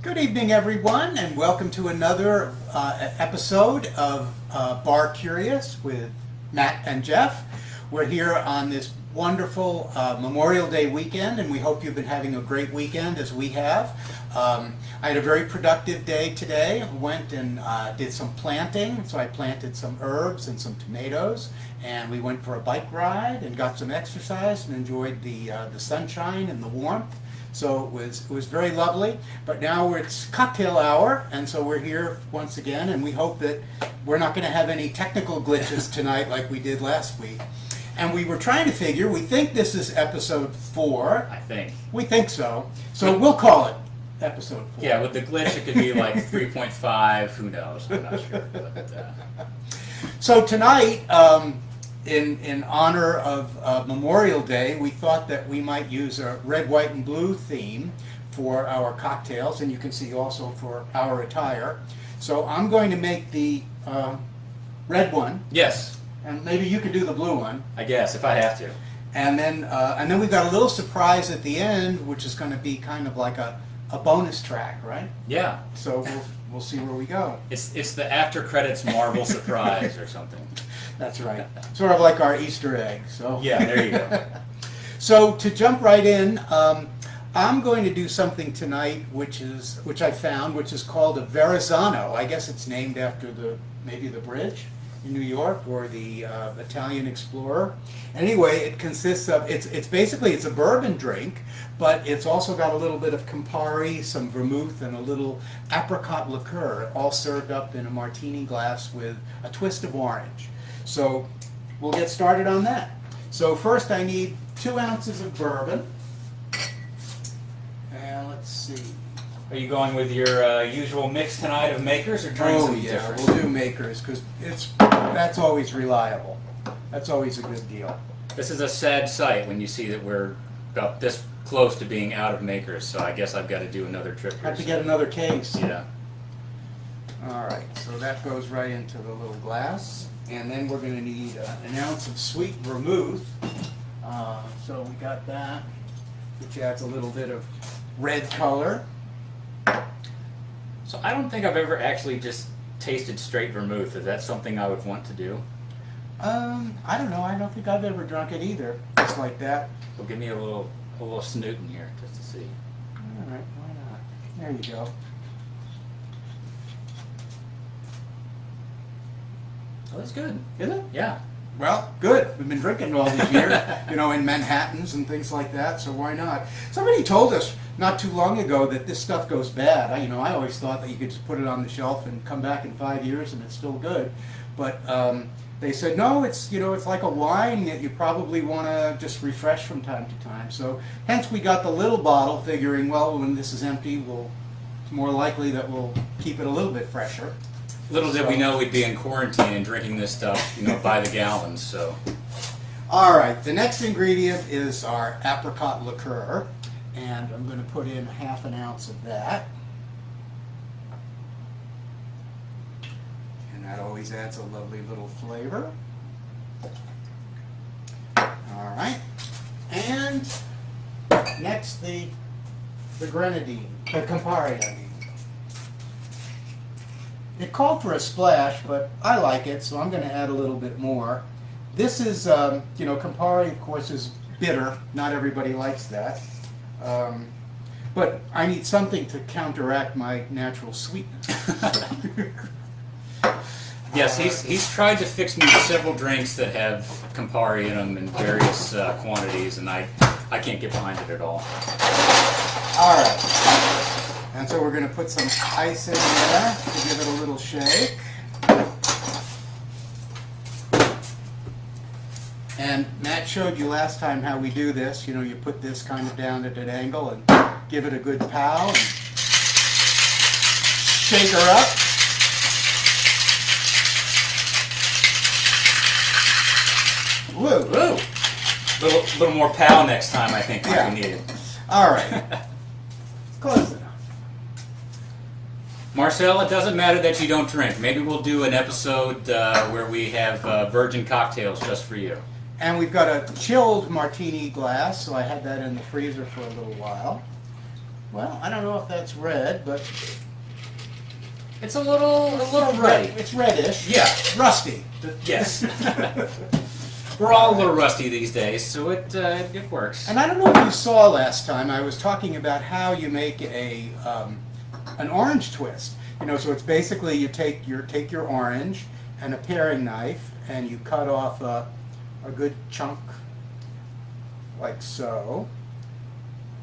Good evening, everyone, and welcome to another episode of Bar Curious with Matt and Jeff. We're here on this wonderful Memorial Day weekend, and we hope you've been having a great weekend as we have. I had a very productive day today. Went and did some planting, so I planted some herbs and some tomatoes, and we went for a bike ride and got some exercise and enjoyed the sunshine and the warmth. So it was very lovely, but now it's cocktail hour, and so we're here once again, and we hope that we're not going to have any technical glitches tonight like we did last week. And we were trying to figure, we think this is episode 4. I think. We think so. So we'll call it episode 4. Yeah, with the glitch it could be like 3.5, who knows, I'm not sure. But, So tonight, in honor of Memorial Day, we thought that we might use a red, white, and blue theme for our cocktails, and you can see also for our attire. So I'm going to make the red one, yes, and maybe you could do the blue one. I guess, if I have to. And then we've got a little surprise at the end, which is going to be kind of like a bonus track, right? Yeah, So we'll see where we go. it's the after credits Marvel surprise or something. That's right. Sort of like our Easter egg. So Yeah, there you go. So to jump right in, I'm going to do something tonight, which I found, which is called a Verrazano. I guess it's named after maybe the bridge in New York or the Italian explorer. Anyway, it consists of it's basically a bourbon drink, but it's also got a little bit of Campari, some vermouth, and a little apricot liqueur, all served up in a martini glass with a twist of orange. So we'll get started on that. So first I need 2 ounces of bourbon. And let's see. Are you going with your usual mix tonight of makers or trying Oh something yeah, different? we'll do makers because that's always reliable. That's always a good deal. This is a sad sight when you see that we're about this close to being out of makers, so I guess I've got to do another trip here. Have to get another case. Yeah. All right, so that goes right into the little glass. And then we're going to need an ounce of sweet vermouth. So we got that, which adds a little bit of red color. So I don't think I've ever actually just tasted straight vermouth. Is that something I would want to do? I don't know. I don't think I've ever drunk it either. Just like that. Well, give me a little snoot in here just to see. All right, why not? There you go. Oh, that's good. Is it? Yeah. Well, good. We've been drinking all these years, in Manhattans and things like that, so why not? Somebody told us not too long ago that this stuff goes bad. I always thought that you could just put it on the shelf and come back in 5 years and it's still good. But they said, no, it's like a wine that you probably want to just refresh from time to time. So hence we got the little bottle figuring, well, when this is empty, it's more likely that we'll keep it a little bit fresher. Little did we know we'd be in quarantine and drinking this stuff, by the gallons, so. All right, the next ingredient is our apricot liqueur, and I'm going to put in 1/2 ounce of that. And that always adds a lovely little flavor. All right, and next the grenadine, the Campari, I mean. It called for a splash, but I like it, so I'm going to add a little bit more. This is, Campari, of course, is bitter. Not everybody likes that. But I need something to counteract my natural sweetness. Yes, he's tried to fix me several drinks that have Campari in them in various quantities, and I can't get behind it at all. All right. And so we're going to put some ice in there to give it a little shake. And Matt showed you last time how we do this. You put this kind of down at an angle and give it a good pow and shake her up. Woo! Woo! Little more pow next time, I think, Yeah. we need it. All right. Close enough. Marcel, it doesn't matter that you don't drink. Maybe we'll do an episode where we have virgin cocktails just for you. And we've got a chilled martini glass, so I had that in the freezer for a little while. Well, I don't know if that's red, but It's a little ruddy. it's reddish. Yeah. Rusty. Yes. We're all a little rusty these days, so it works. And I don't know if you saw last time, I was talking about how you make an orange twist. You know, so it's basically you take your orange and a paring knife and you cut off a good chunk like so,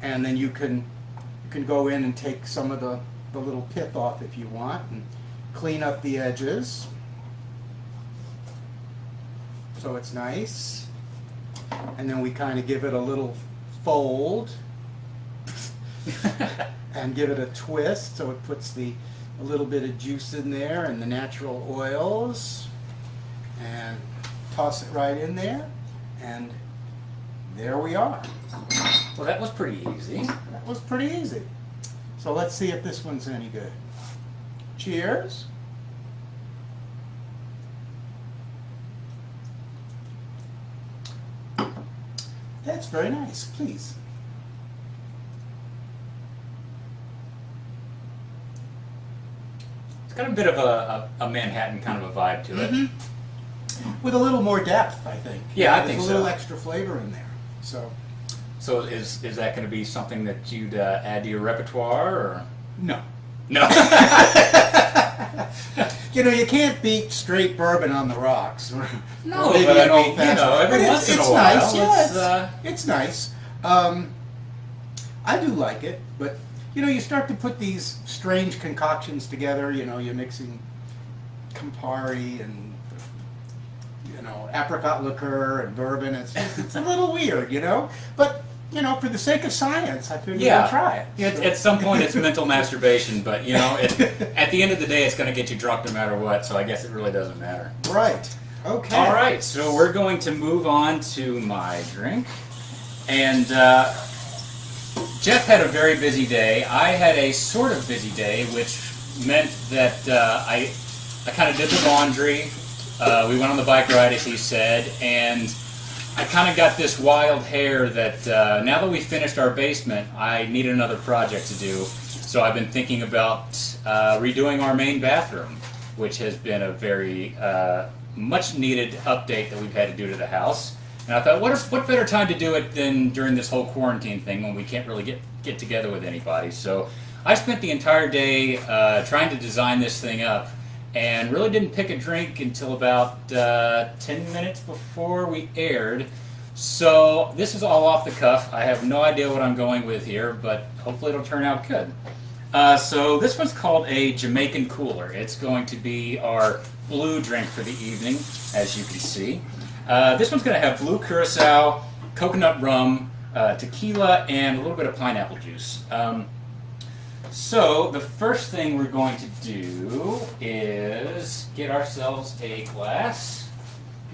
and then you can go in and take some of the little pith off if you want and clean up the edges so it's nice. And then we kind of give it a little fold and give it a twist so it puts a little bit of juice in there and the natural oils, and toss it right in there, and there we are. Well, that was pretty easy. That was pretty easy. So let's see if this one's any good. Cheers. That's very nice, please. It's got a bit of a Manhattan kind of a vibe to it. With a little more depth, I think. Yeah, I There's think a little so. extra flavor in there. So, So is that going to be something that you'd add to your repertoire, or no. no? You know, you can't beat straight bourbon on the rocks. No, Or maybe but an I mean, old-fashioned. every But once in a it's while, nice. Yeah, it's, it's nice. I do like it, but you know, you start to put these strange concoctions together. You know, you're mixing Campari and apricot liqueur and bourbon. It's a little weird, you know. But you know, for the sake of science, I figured I'd try it. Yeah, at some point it's mental masturbation, but you know, at the end of the day, it's going to get you drunk no matter what. So I guess it really doesn't matter. Right. Okay. All right, so we're going to move on to my drink, and Jeff had a very busy day. I had a sort of busy day, which meant that I kind of did the laundry. We went on the bike ride, as he said, and I kind of got this wild hair that now that we finished our basement, I needed another project to do. So I've been thinking about redoing our main bathroom, which has been a very much needed update that we've had to do to the house. And I thought, what better time to do it than during this whole quarantine thing when we can't really get together with anybody. So I spent the entire day trying to design this thing up, and really didn't pick a drink until about 10 minutes before we aired. So this is all off the cuff. I have no idea what I'm going with here, but hopefully it'll turn out good. So this one's called a Jamaican Cooler. It's going to be our blue drink for the evening, as you can see. This one's going to have blue curacao, coconut rum, tequila, and a little bit of pineapple juice. So the first thing we're going to do is get ourselves a glass.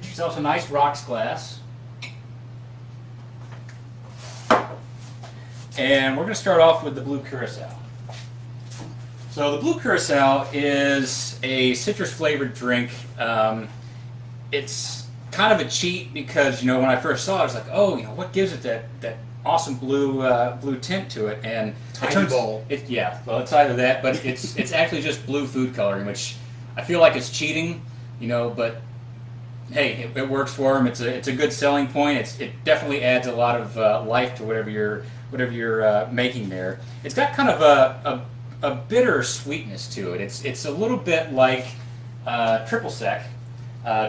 Get yourself a nice rocks glass. And we're going to start off with the blue curacao. So the blue curacao is a citrus flavored drink. It's kind of a cheat because, you know, when I first saw it, I was like, oh, you know, what gives it that awesome blue tint to it? And Tiny bowl. Yeah, well, it's either that, but it's actually just blue food coloring, which I feel like it's cheating, you know. But hey, it works for them. It's a good selling point. It definitely adds a lot of life to whatever you're making there. It's got kind of a bitter sweetness to it. It's a little bit like triple sec.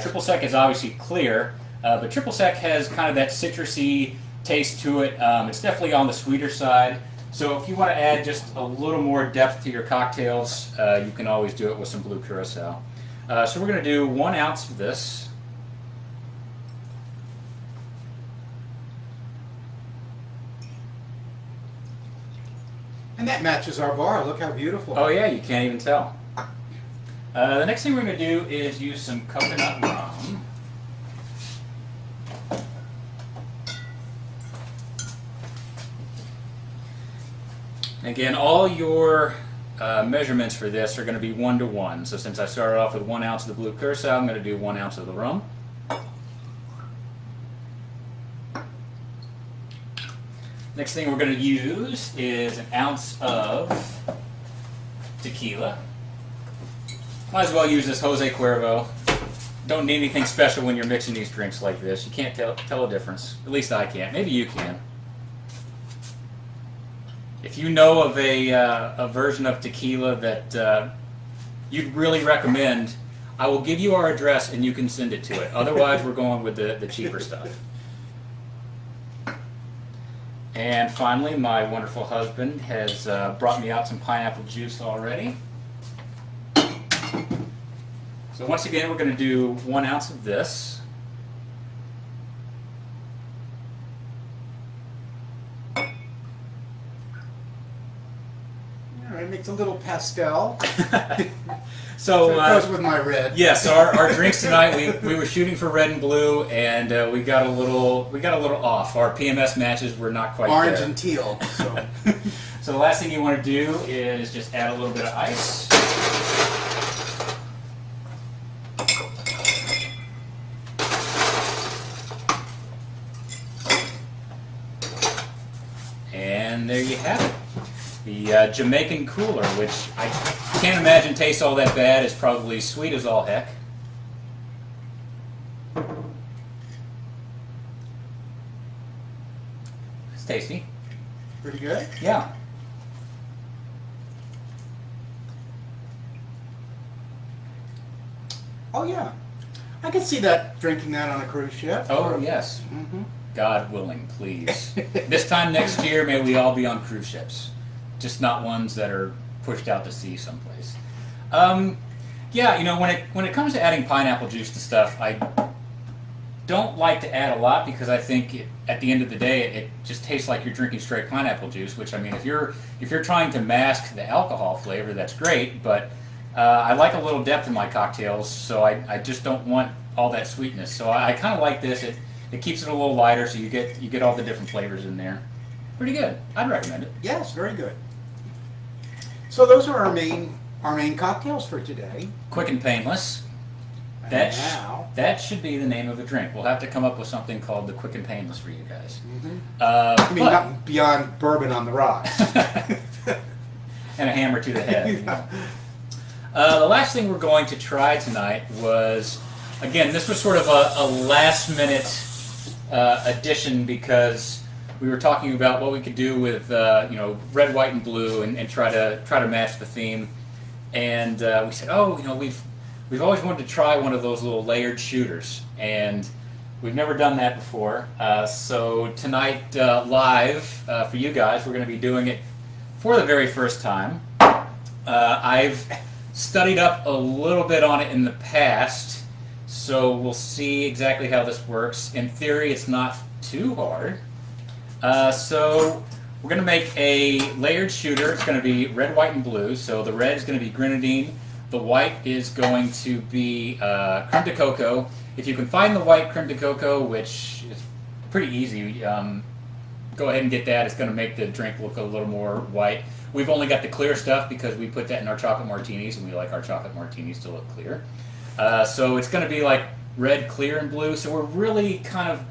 Triple sec is obviously clear, but triple sec has kind of that citrusy taste to it. It's definitely on the sweeter side. So if you want to add just a little more depth to your cocktails, you can always do it with some blue curacao. So we're going to do 1 ounce of this. And that matches our bar. Look how beautiful. Oh yeah, you can't even tell. The next thing we're going to do is use some coconut rum. Again, all your measurements for this are going to be 1 to 1. So since I started off with 1 ounce of the blue curacao, I'm going to do 1 ounce of the rum. Next thing we're going to use is an ounce of tequila. Might as well use this Jose Cuervo. Don't need anything special when you're mixing these drinks like this. You can't tell a difference. At least I can't. Maybe you can. If you know of a version of tequila that you'd really recommend, I will give you our address and you can send it to it. Otherwise, we're going with the cheaper stuff. And finally, my wonderful husband has brought me out some pineapple juice already. So once again, we're going to do 1 ounce of this. All right, makes a little pastel. So it goes with my red. Yes, our drinks tonight. We were shooting for red and blue, and we got a little off. Our PMS matches were not quite Orange there. and teal. So. So the last thing you want to do is just add a little bit of ice. And there you have it. The Jamaican Cooler, which I can't imagine tastes all that bad. It's probably sweet as all heck. It's tasty. Pretty good. Yeah. Oh yeah, I could see that drinking that on a cruise ship. Oh, yes. Mm-hmm. God willing, please. This time next year, may we all be on cruise ships. Just not ones that are pushed out to sea someplace. Yeah, you know, when it comes to adding pineapple juice to stuff, I don't like to add a lot because I think at the end of the day, it just tastes like you're drinking straight pineapple juice. Which, I mean, if you're trying to mask the alcohol flavor, that's great. But I like a little depth in my cocktails, so I just don't want all that sweetness. So I kind of like this. It keeps it a little lighter, so you get all the different flavors in there. Pretty good. I'd recommend it. Yes, very good. So those are our main cocktails for today. Quick and painless. And That now, that should be the name of a drink. We'll have to come up with something called the Quick and Painless for you guys. I mean, But- not beyond bourbon on the rocks. and a hammer to the head. You know. The last thing we're going to try tonight was, again, this was sort of a last-minute addition because we were talking about what we could do with red, white, and blue, and try to match the theme. And we said, oh, you know, we've always wanted to try one of those little layered shooters, and we've never done that before. So tonight, live for you guys, we're going to be doing it for the very first time. I've studied up a little bit on it in the past, so we'll see exactly how this works. In theory, it's not too hard. So we're going to make a layered shooter. It's going to be red, white, and blue. So the red is going to be grenadine. The white is going to be creme de coco. If you can find the white creme de coco, which is pretty easy, go ahead and get that. It's going to make the drink look a little more white. We've only got the clear stuff because we put that in our chocolate martinis, and we like our chocolate martinis to look clear. So it's going to be like red, clear, and blue. So we're really kind of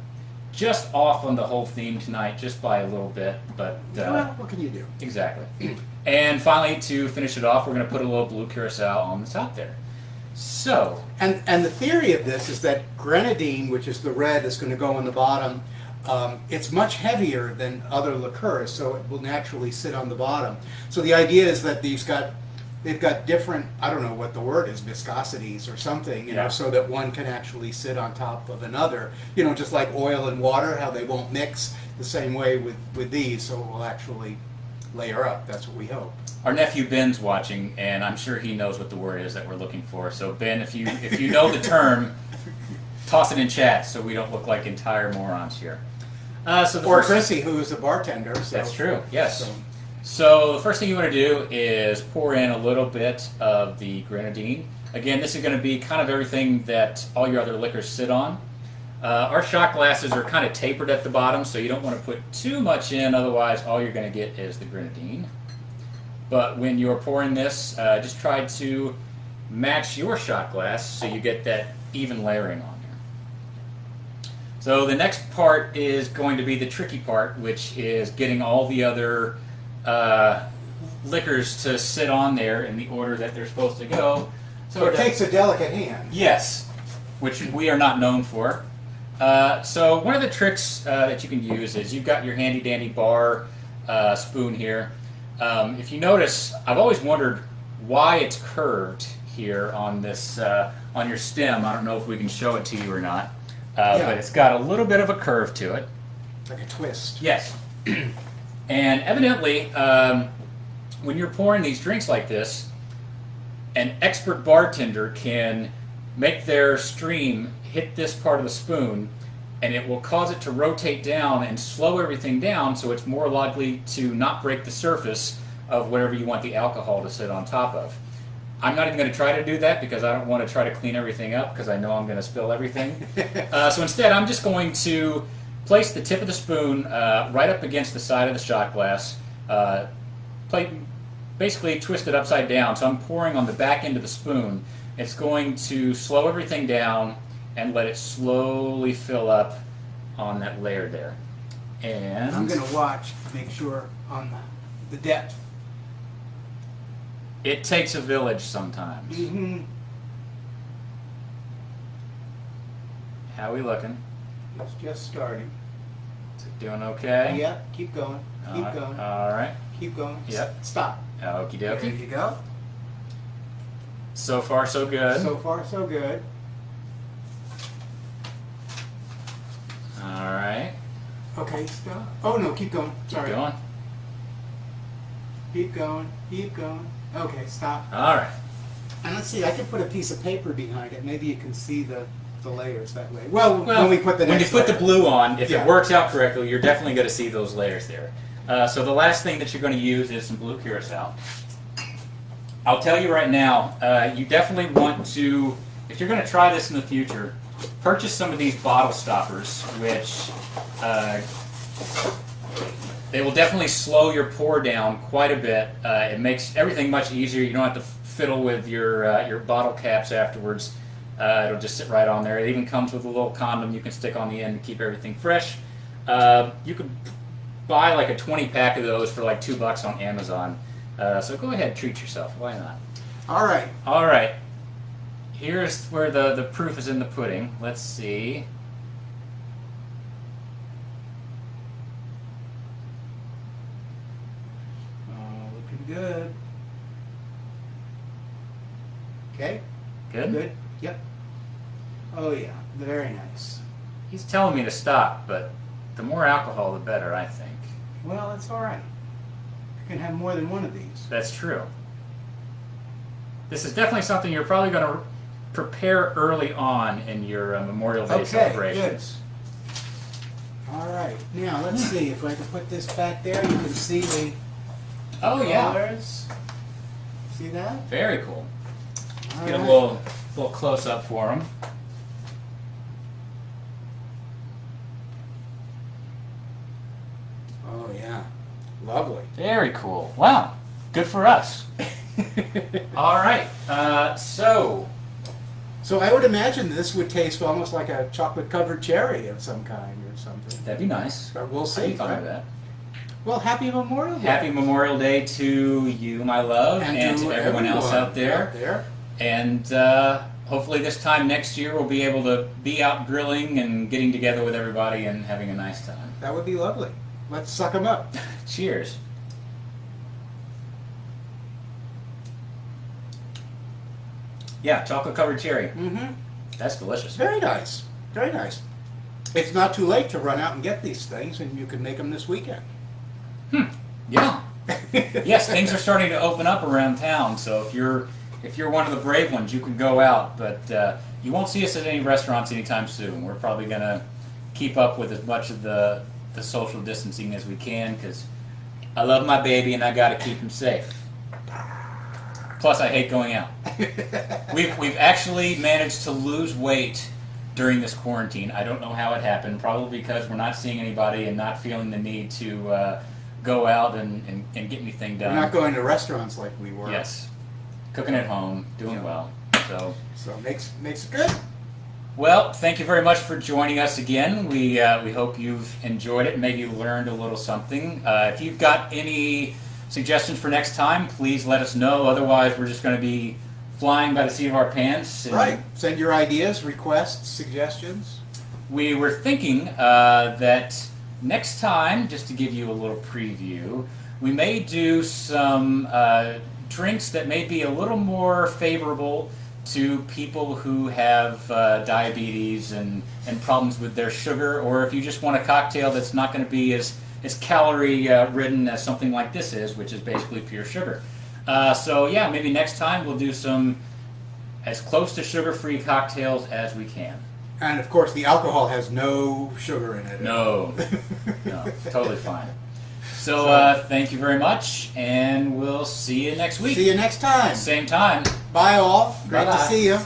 just off on the whole theme tonight, just by a little bit. But Well, what can you do? exactly. And finally, to finish it off, we're going to put a little blue curacao on the top there. So, And the theory of this is that grenadine, which is the red, is going to go on the bottom. It's much heavier than other liqueurs, so it will naturally sit on the bottom. So the idea is that they've got different, I don't know what the word is, viscosities or something, you know, Yeah. so that one can actually sit on top of another. You know, just like oil and water, how they won't mix the same way with these, so it will actually layer up. That's what we hope. our nephew Ben's watching, and I'm sure he knows what the word is that we're looking for. So Ben, if you know the term, toss it in chat so we don't look like entire morons here. So the Or first, Chrissy, who is a bartender. So, that's true. Yes. So, So the first thing you want to do is pour in a little bit of the grenadine. Again, this is going to be kind of everything that all your other liquors sit on. Our shot glasses are kind of tapered at the bottom, so you don't want to put too much in, otherwise all you're going to get is the grenadine. But when you're pouring this, just try to match your shot glass so you get that even layering on there. So the next part is going to be the tricky part, which is getting all the other liquors to sit on there in the order that they're supposed to go. So it takes a delicate hand. Yes, which we are not known for. So one of the tricks that you can use is you've got your handy dandy bar spoon here. If you notice, I've always wondered why it's curved here on this on your stem. I don't know if we can show it to you or not, but it's got a little bit of a curve to it. Like a twist. Yes, and evidently, when you're pouring these drinks like this, an expert bartender can make their stream hit this part of the spoon, and it will cause it to rotate down and slow everything down so it's more likely to not break the surface of whatever you want the alcohol to sit on top of. I'm not even going to try to do that because I don't want to try to clean everything up because I know I'm going to spill everything. So instead, I'm just going to place the tip of the spoon right up against the side of the shot glass, basically twist it upside down. So I'm pouring on the back end of the spoon. It's going to slow everything down and let it slowly fill up on that layer there. And I'm going to watch, make sure on the depth. it takes a village sometimes. Mm-hmm. How we looking? It's just starting. Is it doing okay? Yep, keep going. Keep going. All right. Keep going. Yep. Stop. Okie There dokie. you go. So far, so good. So far, so good. All right. Okay, stop. Oh no, keep going. Sorry. Keep going. Keep going. Keep going. Okay, stop. All right. And let's see, I can put a piece of paper behind it. Maybe you can see the layers that way. Well, when we put the when next you put layer. the blue on, if Yeah. it works out correctly, you're definitely going to see those layers there. So the last thing that you're going to use is some blue curacao. I'll tell you right now, you definitely want to, if you're going to try this in the future, purchase some of these bottle stoppers, which they will definitely slow your pour down quite a bit. It makes everything much easier. You don't have to fiddle with your bottle caps afterwards. It'll just sit right on there. It even comes with a little condom you can stick on the end to keep everything fresh. You could buy like a 20 pack of those for like $2 on Amazon. So go ahead, treat yourself. Why not? All right. All right. Here's where the proof is in the pudding. Let's see. Oh, looking good. Okay. Good? Good. Yep. Oh yeah, very nice. He's telling me to stop, but the more alcohol, the better, I think. Well, it's all right. You can have more than one of these. That's true. This is definitely something you're probably going to prepare early on in your Memorial Day Okay, celebrations. good. All right. Now let's see if I can put this back there. You can see the Oh yeah, colors. See that? very cool. All Get a right. little close up for him. Oh yeah, lovely. Very cool. Wow, good for us. All right, so So I would imagine this would taste almost like a chocolate-covered cherry of some kind or something. that'd be nice. But we'll I'd see. be fine right? with that. Well, happy Memorial Day. Happy Memorial Day to you, my love, and to everyone else out there. And hopefully this time next year we'll be able to be out grilling and getting together with everybody and having a nice time. That would be lovely. Let's suck them up. Cheers. Yeah, chocolate covered cherry. Mm-hmm. That's delicious. Very nice. Very nice. It's not too late to run out and get these things, and you can make them this weekend. Yeah. Yes, things are starting to open up around town, so if you're one of the brave ones, you can go out, but you won't see us at any restaurants anytime soon. We're probably going to keep up with as much of the social distancing as we can, because I love my baby and I got to keep him safe. Plus, I hate going out. We've actually managed to lose weight during this quarantine. I don't know how it happened. Probably because we're not seeing anybody and not feeling the need to go out and get anything We're done. not going to restaurants like we were. Yes, cooking at home, doing well. So So makes it good. Well, thank you very much for joining us again. We hope you've enjoyed it and maybe learned a little something. If you've got any suggestions for next time, please let us know. Otherwise, we're just going to be flying by the seat of our pants. And Right. Send your ideas, requests, suggestions. we were thinking that next time, just to give you a little preview, we may do some drinks that may be a little more favorable to people who have diabetes and problems with their sugar, or if you just want a cocktail that's not going to be as calorie ridden as something like this is, which is basically pure sugar. So yeah, maybe next time we'll do some as close to sugar-free cocktails as we can. And of course, the alcohol has no sugar in it. No, no, totally fine. So thank you very much, and we'll see you next week. See you next time. Same time. Bye all. Great Bye-bye. to see you.